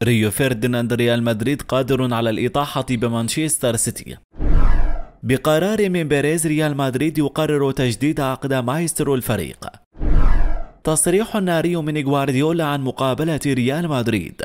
ريو فرديناند ريال مدريد قادر على الإطاحة بمانشستر سيتي. بقرار من بيريز ريال مدريد يقرر تجديد عقد مايسترو الفريق. تصريح ناري من غوارديولا عن مقابلة ريال مدريد.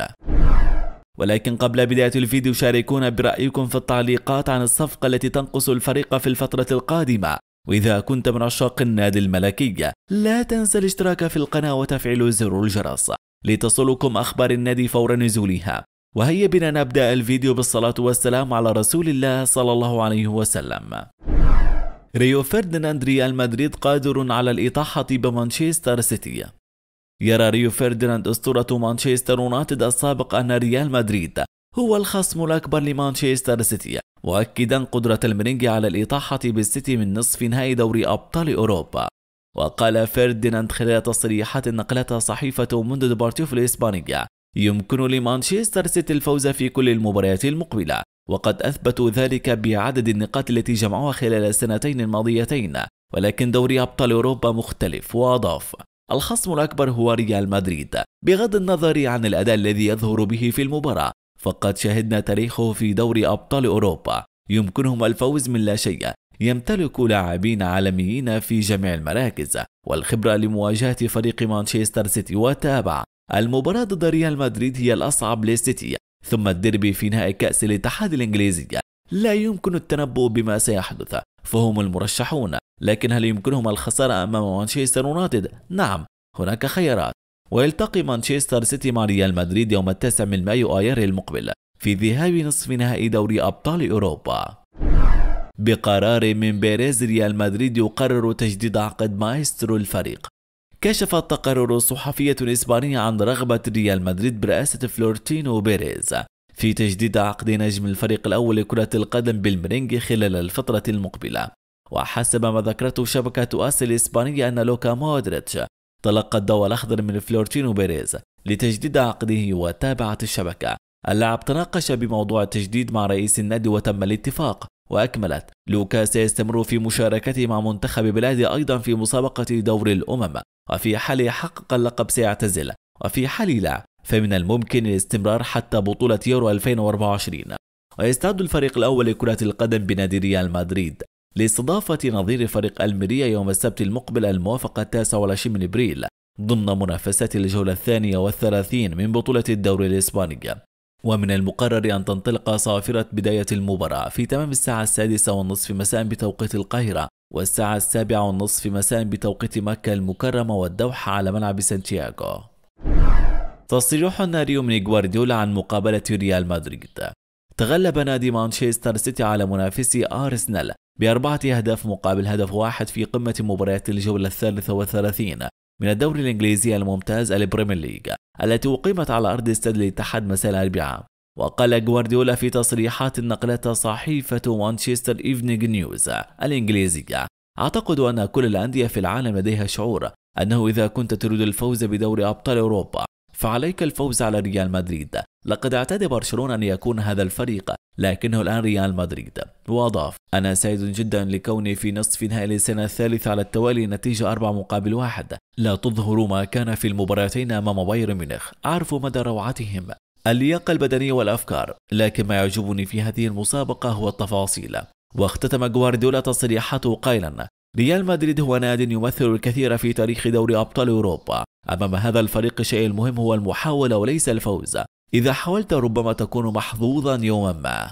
ولكن قبل بداية الفيديو شاركونا برأيكم في التعليقات عن الصفقة التي تنقص الفريق في الفترة القادمة. وإذا كنت من عشاق النادي الملكي لا تنسى الاشتراك في القناة وتفعيل زر الجرس لتصلكم أخبار النادي فور نزولها. وهيا بنا نبدأ الفيديو بالصلاة والسلام على رسول الله صلى الله عليه وسلم. ريو فرديناند ريال مدريد قادر على الإطاحة بمانشستر سيتي. يرى ريو فرديناند أسطورة مانشستر يونايتد السابق أن ريال مدريد هو الخصم الأكبر لمانشستر سيتي، مؤكدا قدرة الميرينج على الإطاحة بالسيتي من نصف نهائي دوري أبطال أوروبا. وقال فرديناند خلال تصريحات نقلتها صحيفة موندو ديبورتيفو الإسبانية: يمكن لمانشستر سيتي الفوز في كل المباريات المقبلة، وقد أثبتوا ذلك بعدد النقاط التي جمعوها خلال السنتين الماضيتين، ولكن دوري أبطال أوروبا مختلف. وأضاف: الخصم الأكبر هو ريال مدريد، بغض النظر عن الأداء الذي يظهر به في المباراة، فقد شهدنا تاريخه في دوري أبطال أوروبا، يمكنهم الفوز من لا شيء، يمتلك لاعبين عالميين في جميع المراكز والخبرة لمواجهة فريق مانشستر سيتي. وتابع: المباراة ضد ريال مدريد هي الأصعب للسيتي، ثم الديربي في نهائي كأس الاتحاد الإنجليزي. لا يمكن التنبؤ بما سيحدث، فهم المرشحون، لكن هل يمكنهم الخسارة أمام مانشستر يونايتد؟ نعم، هناك خيارات. ويلتقي مانشستر سيتي مع ريال مدريد يوم 9 من مايو آيار المقبل في ذهاب نصف نهائي دوري أبطال أوروبا. بقرار من بيريز ريال مدريد يقرر تجديد عقد مايسترو الفريق. كشفت تقارير صحفية إسبانية عن رغبة ريال مدريد برئاسة فلورنتينو بيريز في تجديد عقد نجم الفريق الأول لكرة القدم بالميرينج خلال الفترة المقبلة. وحسب ما ذكرته شبكة آس الإسبانية أن لوكا مودريتش تلقى الضوء الأخضر من فلورنتينو بيريز لتجديد عقده. وتابعت الشبكة: اللاعب تناقش بموضوع التجديد مع رئيس النادي وتم الاتفاق. وأكملت: لوكا سيستمر في مشاركته مع منتخب بلاده أيضا في مسابقة دوري الأمم، وفي حال يحقق اللقب سيعتزل، وفي حال لا فمن الممكن الاستمرار حتى بطولة يورو 2024. ويستعد الفريق الأول لكرة القدم بنادي ريال مدريد لاستضافة نظير فريق الميريا يوم السبت المقبل الموافق 29 من إبريل ضمن منافسات الجولة 32 من بطولة الدوري الإسباني. ومن المقرر أن تنطلق صافرة بداية المباراة في تمام الساعة 6:30 مساء بتوقيت القاهرة، والساعة 7:30 مساء بتوقيت مكة المكرمة والدوحة على ملعب سانتياغو. تصريح ناري من غوارديولا عن مقابلة ريال مدريد. تغلب نادي مانشستر سيتي على منافسي أرسنال ب4 أهداف مقابل هدف واحد في قمة مباريات الجولة 33 من الدوري الإنجليزي الممتاز البريمير ليج التي أقيمت على أرض استاد الاتحاد مساء الأربعاء. وقال غوارديولا في تصريحات نقلتها صحيفة مانشستر إيفنينج نيوز الإنجليزية: أعتقد أن كل الأندية في العالم لديها شعور أنه إذا كنت تريد الفوز بدوري أبطال أوروبا فعليك الفوز على ريال مدريد. لقد اعتاد برشلونة أن يكون هذا الفريق، لكنه الآن ريال مدريد. وأضاف: أنا سعيد جدا لكوني في نصف نهائي السنة الثالثة على التوالي، نتيجة 4-1. لا تظهر ما كان في المباراتين أمام بايرن ميونخ، أعرف مدى روعتهم، اللياقة البدنية والأفكار، لكن ما يعجبني في هذه المسابقة هو التفاصيل. واختتم غوارديولا تصريحاته قائلا: ريال مدريد هو ناد يمثل الكثير في تاريخ دوري أبطال أوروبا. أمام هذا الفريق الشيء المهم هو المحاولة وليس الفوز. إذا حاولت ربما تكون محظوظا يوما ما.